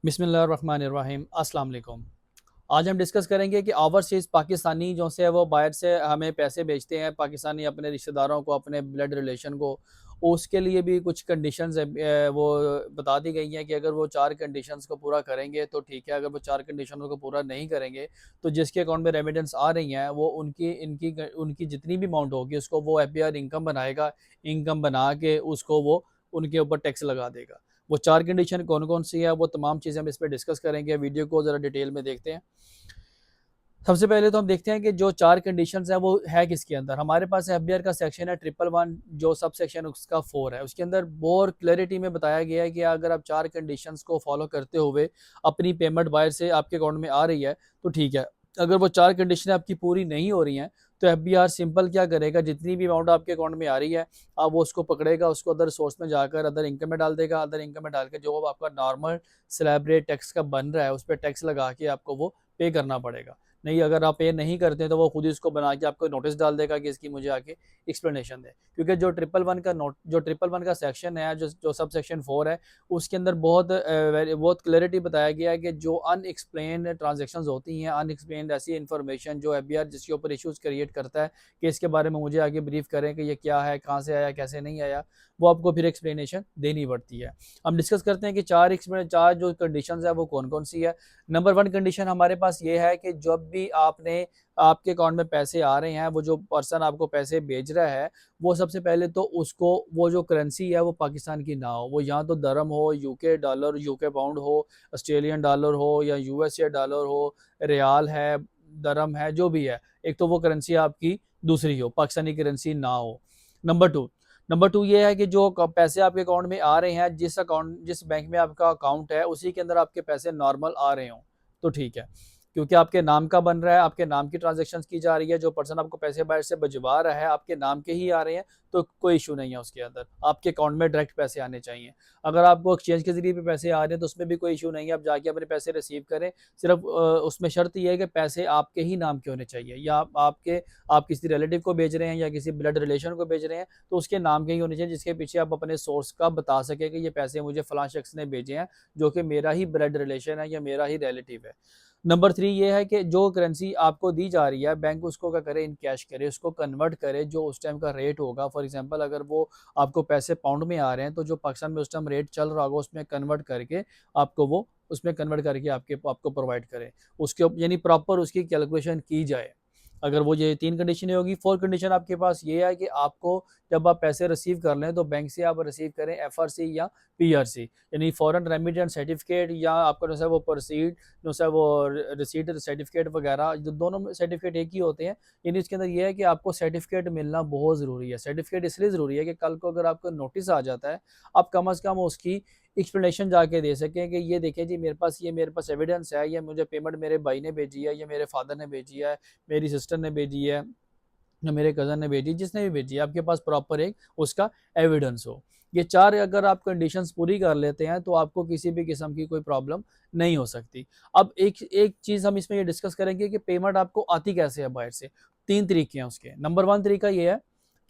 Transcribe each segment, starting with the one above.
बिस्मिल्लाहिर्रहमानिर्रहीम अस्सलाम वालेकुम। आज हम डिस्कस करेंगे कि ओवरसीज़ पाकिस्तानी जो से वो बाहर से हमें पैसे भेजते हैं, पाकिस्तानी अपने रिश्तेदारों को, अपने ब्लड रिलेशन को, उसके लिए भी कुछ कंडीशंस वो बता दी गई हैं कि अगर वो 4 कंडीशंस को पूरा करेंगे तो ठीक है, अगर वो 4 कंडीशंस को पूरा नहीं करेंगे तो जिसके अकाउंट में रेमिटेंस आ रही हैं वो उनकी जितनी भी अमाउंट होगी उसको वो एफबीआर इनकम बनाएगा, इनकम बना के उसको वो उनके ऊपर टैक्स लगा देगा। वो 4 कंडीशन कौन-कौन सी है, वो तमाम चीज़ें हम इस पे डिस्कस करेंगे। वीडियो को ज़रा डिटेल में देखते हैं। सबसे पहले तो हम देखते हैं कि जो 4 कंडीशंस हैं वो है किसके अंदर। हमारे पास एफबीआर का सेक्शन है 111 जो सब सेक्शन उसका 4 है। उसके अंदर बहुत क्लैरिटी में बताया गया है कि अगर आप 4 कंडीशंस को फॉलो करते हुए अपनी पेमेंट बाहर से आपके अकाउंट में आ रही है तो ठीक है। अगर वो 4 कंडीशनें आपकी पूरी नहीं हो रही हैं तो एफबीआर सिंपल क्या करेगा, जितनी भी अमाउंट आपके अकाउंट में आ रही है आप वो उसको पकड़ेगा, उसको अदर सोर्स में जाकर अदर इनकम में डाल देगा। अदर इनकम में डाल के जो आपका नॉर्मल स्लैब रेट टैक्स का बन रहा है उस पर टैक्स लगा के आपको वो पे करना पड़ेगा। नहीं, अगर आप पे नहीं करते तो वो खुद ही उसको बना के आपको नोटिस डाल देगा कि इसकी मुझे आके एक्सप्लेनेशन दे। क्योंकि जो ट्रिपल वन का सेक्शन है, जो सब सेक्शन 4 है, उसके अंदर बहुत क्लैरिटी बताया गया है कि जो अनएक्सप्लेन्ड ट्रांजैक्शंस होती हैं, अनएक्सप्लेन्ड ऐसी इन्फॉर्मेशन जो एफबीआर जिसके ऊपर इश्यूज क्रिएट करता है कि इसके बारे में मुझे आगे ब्रीफ करें कि ये क्या है, कहाँ से आया, कैसे नहीं आया, वो आपको फिर एक्सप्लेनेशन देनी पड़ती है। हम डिस्कस करते हैं कि 4 जो कंडीशंस है वो कौन-कौन सी है। नंबर 1 कंडीशन हमारे पास ये है कि जब भी आपके अकाउंट में पैसे आ रहे हैं, वो जो पर्सन आपको पैसे भेज रहा है, वो सबसे पहले तो उसको वो जो करेंसी है वो पाकिस्तान की ना हो। वो या तो दरम हो, यूके डॉलर, यूके पाउंड हो, ऑस्ट्रेलियन डॉलर हो या यूएसए डॉलर हो, रियाल है, दरम है, जो भी है। एक तो वो करेंसी आपकी दूसरी हो, पाकिस्तानी करेंसी ना हो। नंबर 2 नंबर 2 ये है कि जो पैसे आपके अकाउंट में आ रहे हैं, जिस बैंक में आपका अकाउंट है उसी के अंदर आपके पैसे नॉर्मल आ रहे हों तो ठीक है। क्योंकि आपके नाम का बन रहा है, आपके नाम की ट्रांजैक्शंस की जा रही है, जो पर्सन आपको पैसे बाहर से भिजवा रहा है आपके नाम के ही आ रहे हैं, तो कोई इशू नहीं है उसके अंदर। आपके अकाउंट में डायरेक्ट पैसे आने चाहिए। अगर आपको एक्सचेंज के ज़रिए पे पैसे आ रहे हैं तो उसमें भी कोई इशू नहीं है, आप जाके अपने पैसे रिसीव करें। सिर्फ उसमें शर्त ये है कि पैसे आपके ही नाम के होने चाहिए, या आप किसी रिलेटिव को भेज रहे हैं या किसी ब्लड रिलेशन को भेज रहे हैं तो उसके नाम के ही होने चाहिए, जिसके पीछे आप अपने सोर्स का बता सकें कि ये पैसे मुझे फलां शख्स ने भेजे हैं, जो कि मेरा ही ब्लड रिलेशन है या मेरा ही रिलेटिव है। नंबर 3 ये है कि जो करेंसी आपको दी जा रही है, बैंक उसको क्या करे, इन कैश करे, उसको कन्वर्ट करे जो उस टाइम का रेट होगा। फॉर एग्जांपल अगर वो आपको पैसे पाउंड में आ रहे हैं तो जो पाकिस्तान में उस टाइम रेट चल रहा होगा उसमें कन्वर्ट करके आपको प्रोवाइड करे। उसके यानी प्रॉपर उसकी कैलकुलेशन की जाए। अगर वो ये 3 कंडीशनें होगी। 4 कंडीशन आपके पास ये है कि आपको जब आप पैसे रिसीव कर लें तो बैंक से आप रिसीव करें एफआरसी या पीआरसी, यानी फॉरेन रेमिटेंस सर्टिफिकेट, या आपका जो है वो प्रोसीड जो है वो रिसीट सर्टिफिकेट वगैरह, जो दोनों सर्टिफिकेट एक ही होते हैं। यानी इसके अंदर ये है कि आपको सर्टिफिकेट मिलना बहुत ज़रूरी है। सर्टिफिकेट इसलिए ज़रूरी है कि कल को अगर आपको नोटिस आ जाता है, आप कम अज़ कम उसकी एक्सप्लेनेशन जाके दे सकें कि ये देखें जी, मेरे पास एविडेंस है, ये मुझे पेमेंट मेरे भाई ने भेजी है, या मेरे फादर ने भेजी है, मेरी सिस्टर ने भेजी है, या मेरे कज़न ने भेजी, जिसने भी भेजी है, आपके पास प्रॉपर एक उसका एविडेंस हो। ये 4 अगर आप कंडीशंस पूरी कर लेते हैं तो आपको किसी भी किस्म की कोई प्रॉब्लम नहीं हो सकती। अब एक एक चीज़ हम इसमें ये डिस्कस करेंगे कि पेमेंट आपको आती कैसे है बाहर से। 3 तरीके हैं उसके। नंबर 1 तरीका ये है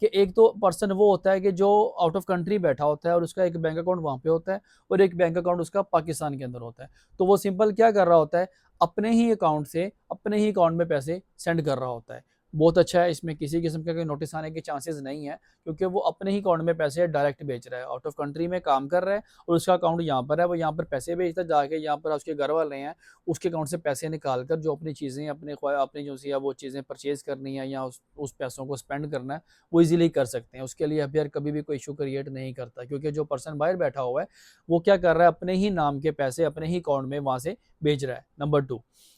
कि एक तो पर्सन वो होता है कि जो आउट ऑफ कंट्री बैठा होता है और उसका एक बैंक अकाउंट वहाँ पे होता है और एक बैंक अकाउंट उसका पाकिस्तान के अंदर होता है। तो वो सिंपल क्या कर रहा होता है, अपने ही अकाउंट से अपने ही अकाउंट में पैसे सेंड कर रहा होता है। बहुत अच्छा है, इसमें किसी किस्म का कोई नोटिस आने के चांसेस नहीं है, क्योंकि वो अपने ही अकाउंट में पैसे डायरेक्ट भेज रहा है, आउट ऑफ कंट्री में काम कर रहा है और उसका अकाउंट यहाँ पर है, वो यहाँ पर पैसे भेजता है, जाके यहाँ पर उसके घर वाले हैं, उसके अकाउंट से पैसे निकाल कर जो अपनी चीज़ें अपनी जो सी वो चीज़ें परचेज करनी है या उस पैसों को स्पेंड करना है वो इजीली कर सकते हैं। उसके लिए अफेयर कभी भी कोई इशू क्रिएट नहीं करता, क्योंकि जो पर्सन बाहर बैठा हुआ है वो क्या कर रहा है, अपने ही नाम के पैसे अपने ही अकाउंट में वहाँ से भेज रहा है।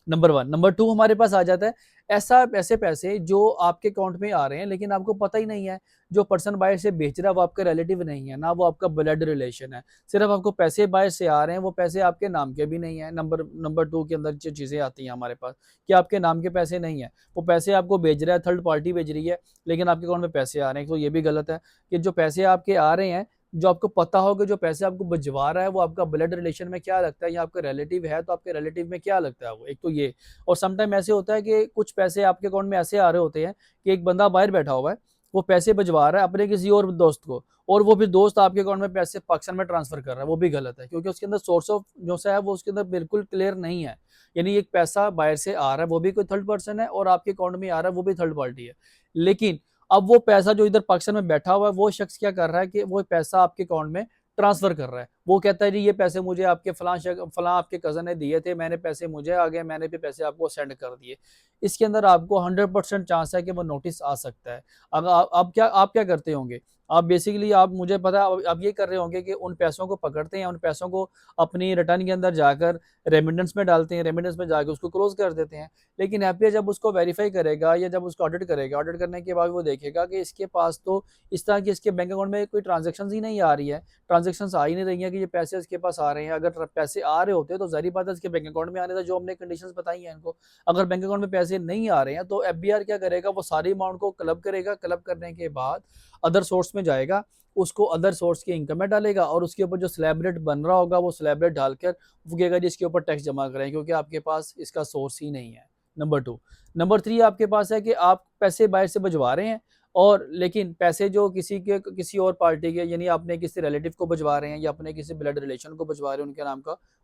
नंबर 1। नंबर 2 हमारे पास आ जाता है ऐसे पैसे जो आपके अकाउंट में आ रहे हैं लेकिन आपको पता ही नहीं है, जो पर्सन बाहर से बेच रहा है वो आपका रिलेटिव नहीं है, ना वो आपका ब्लड रिलेशन है। सिर्फ आपको पैसे बाहर से आ रहे हैं, वो पैसे आपके नाम के भी नहीं है। नंबर 2 के अंदर जो चीज़ें आती हैं हमारे पास कि आपके नाम के पैसे नहीं है, वो पैसे आपको भेज रहा है, थर्ड पार्टी भेज रही है, लेकिन आपके अकाउंट में पैसे आ रहे हैं। तो ये भी गलत है कि जो पैसे आपके आ रहे हैं, जो आपको पता हो कि जो पैसे आपको भिजवा रहा है वो आपका ब्लड रिलेशन में क्या लगता है, या आपका रिलेटिव है तो आपके रिलेटिव में क्या लगता है वो, एक तो ये। और समटाइम ऐसे होता है कि कुछ पैसे आपके अकाउंट में ऐसे आ रहे होते हैं कि एक बंदा बाहर बैठा हुआ है, वो पैसे भिजवा रहा है अपने किसी और दोस्त को, और वो फिर दोस्त आपके अकाउंट में पैसे पाकिस्तान में ट्रांसफर कर रहा है, वो भी गलत है, क्योंकि उसके अंदर सोर्स ऑफ जो सा है वो उसके अंदर बिल्कुल क्लियर नहीं है। यानी एक पैसा बाहर से आ रहा है, वो भी कोई थर्ड पर्सन है, और आपके अकाउंट में आ रहा है, वो भी थर्ड पार्टी है। लेकिन अब वो पैसा जो इधर पाकिस्तान में बैठा हुआ है, वो शख्स क्या कर रहा है कि वो पैसा आपके अकाउंट में ट्रांसफर कर रहा है। वो कहता है जी ये पैसे मुझे आपके फलां आपके कजन ने दिए थे, मैंने पैसे मुझे आ गए, मैंने भी पैसे आपको सेंड कर दिए। इसके अंदर आपको 100% चांस है कि वो नोटिस आ सकता है। अब आप क्या करते होंगे, आप बेसिकली आप मुझे पता है आप ये कर रहे होंगे कि उन पैसों को पकड़ते हैं, उन पैसों को अपनी रिटर्न के अंदर जाकर रेमिटेंस में डालते हैं, रेमिटेंस में जाकर उसको क्लोज कर देते हैं। लेकिन एफबीआई जब उसको वेरीफाई करेगा या जब उसको ऑडिट करेगा, ऑडिट करने के बाद वो देखेगा कि इसके पास तो इस तरह की इसके बैंक अकाउंट में कोई ट्रांजेक्शन ही नहीं आ रही है, ट्रांजेक्शन आ ही नहीं रही है कि ये पैसे इसके पास आ रहे हैं। अगर पैसे आ रहे होते तो जाहिर बात है इसके बैंक अकाउंट में आने था, जो हमने कंडीशंस बताई हैं इनको। अगर बैंक अकाउंट में पैसे नहीं आ रहे हैं तो एफबीआर क्या करेगा, वो सारी अमाउंट को क्लब करेगा, क्लब करने के बाद अदर सोर्स में जाएगा, उसको अदर सोर्स के इनकम में डालेगा, और उसके ऊपर जो स्लैब रेट बन रहा होगा वो स्लैब रेट डालकर वो कहेगा जी इसके ऊपर टैक्स जमा करें, क्योंकि आपके पास इसका सोर्स ही नहीं है। नंबर 2। नंबर 3 आपके पास है कि आप पैसे बाहर से भिजवा रहे हैं, और लेकिन पैसे जो किसी और पार्टी के, यानी अपने किसी रिलेटिव को भिजवा रहे हैं या अपने किसी ब्लड रिलेशन को भिजवा रहे हैं,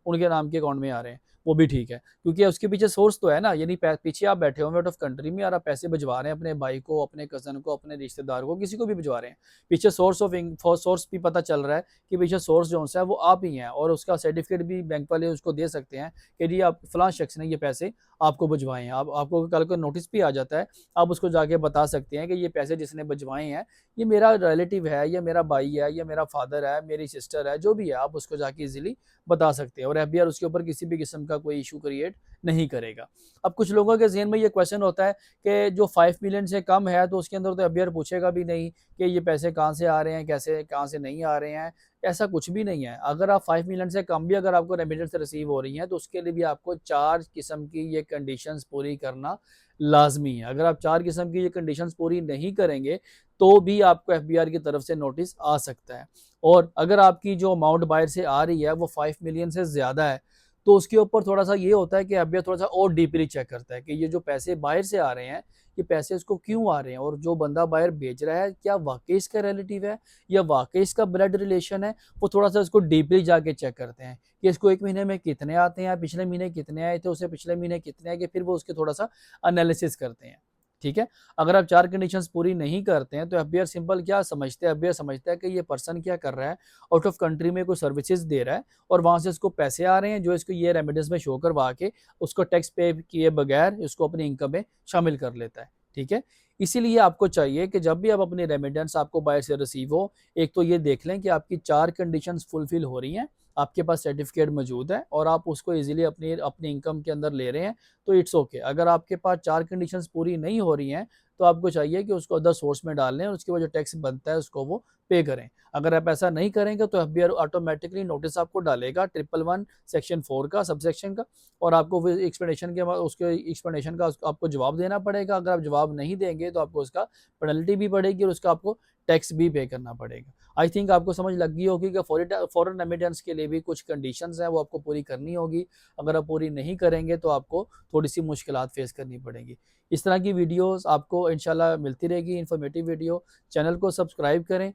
उनके नाम के अकाउंट में आ रहे हैं, वो भी ठीक है, क्योंकि उसके पीछे सोर्स तो है ना। यानी पीछे आप बैठे हुए आउट ऑफ कंट्री में और आप पैसे भिजवा रहे हैं अपने भाई को, अपने कजन को, अपने रिश्तेदार को, किसी को भी भिजवा रहे हैं, पीछे सोर्स भी पता चल रहा है कि पीछे सोर्स जो है वो आप ही हैं, और उसका सर्टिफिकेट भी बैंक वाले उसको दे सकते हैं कि जी आप फलां शख्स ने ये पैसे आपको भिजवाए हैं। आपको कल को नोटिस भी आ जाता है, आप उसको जाके बता सकते हैं कि ये पैसे जिसने भिजवाए हैं ये मेरा रिलेटिव है, या मेरा भाई है, या मेरा फादर है, मेरी सिस्टर है, जो भी है, आप उसको जाके इजीली बता सकते हैं, और एफबीआर उसके ऊपर किसी भी किस्म का कोई इशू क्रिएट नहीं करेगा। अब कुछ लोगों के जहन में ये क्वेश्चन होता है कि जो 5 मिलियन से कम है तो उसके अंदर तो एफबीआर पूछेगा भी नहीं कि ये पैसे कहाँ से आ रहे हैं, कैसे कहाँ से नहीं आ रहे हैं। ऐसा कुछ भी नहीं है। अगर आप 5 मिलियन से कम भी अगर आपको रेमिटेंस रिसीव हो रही हैं तो उसके लिए भी आपको 4 किस्म की ये कंडीशंस पूरी करना लाजमी है। अगर आप 4 किस्म की ये कंडीशंस पूरी नहीं करेंगे तो भी आपको एफबीआर की तरफ से नोटिस आ सकता है। और अगर आपकी जो अमाउंट बाहर से आ रही है वो 5 मिलियन से ज़्यादा है तो उसके ऊपर थोड़ा-सा ये होता है कि एफबीआई थोड़ा-सा और डीपली चेक करता है कि ये जो पैसे बाहर से आ रहे हैं, ये पैसे इसको क्यों आ रहे हैं, और जो बंदा बाहर भेज रहा है क्या वाक़ई इसका रिलेटिव है या वाक़ई इसका ब्लड रिलेशन है। वो थोड़ा-सा इसको डीपली जाके चेक करते हैं कि इसको 1 महीने में कितने आते हैं, पिछले महीने कितने आए थे, उससे पिछले महीने कितने आए, कि फिर वो उसके थोड़ा-सा एनालिसिस करते हैं। ठीक है? अगर आप 4 कंडीशंस पूरी नहीं करते हैं तो एफबीआर सिंपल क्या समझते हैं, एफबीआर समझता है कि ये पर्सन क्या कर रहा है, आउट ऑफ कंट्री में कोई सर्विसेज दे रहा है और वहाँ से इसको पैसे आ रहे हैं जो इसको ये रेमिटेंस में शो करवा के उसको टैक्स पे किए बगैर इसको अपनी इनकम में शामिल कर लेता है। ठीक है? इसीलिए आपको चाहिए कि जब भी आप अपनी रेमिटेंस आपको बाहर से रिसीव हो, एक तो ये देख लें कि आपकी 4 कंडीशंस फुलफिल हो रही हैं, आपके पास सर्टिफिकेट मौजूद है और आप उसको ईज़िली अपनी अपनी इनकम के अंदर ले रहे हैं, तो इट्स ओके। अगर आपके पास 4 कंडीशंस पूरी नहीं हो रही हैं, तो आपको चाहिए कि उसको अदर सोर्स में डाल लें और उसके बाद जो टैक्स बनता है उसको वो पे करें। अगर आप ऐसा नहीं करेंगे तो एफबीआर ऑटोमेटिकली नोटिस आपको डालेगा 111 सेक्शन 4 का सबसेक्शन का, और आपको फिर एक्सप्लेनेशन का आपको जवाब देना पड़ेगा। अगर आप जवाब नहीं देंगे तो आपको उसका पेनल्टी भी पड़ेगी और उसका आपको टैक्स भी पे करना पड़ेगा। आई थिंक आपको समझ लग गई होगी कि फॉरेन रेमिटेंस के लिए भी कुछ कंडीशंस हैं वो आपको पूरी करनी होगी। अगर आप पूरी नहीं करेंगे तो आपको थोड़ी-सी मुश्किलात फेस करनी पड़ेंगी। इस तरह की वीडियोस आपको इंशाल्लाह मिलती रहेगी, इन्फॉर्मेटिव वीडियो। चैनल को सब्सक्राइब करें,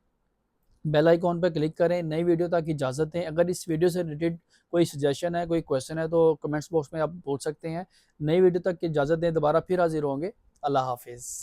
बेल आइकॉन पर क्लिक करें। नई वीडियो तक इजाज़त दें। अगर इस वीडियो से रिलेटेड कोई सजेशन है, कोई क्वेश्चन है तो कमेंट्स बॉक्स में आप पूछ सकते हैं। नई वीडियो तक की इजाज़त दें, दोबारा फिर हाज़िर होंगे। अल्लाह हाफ़िज़।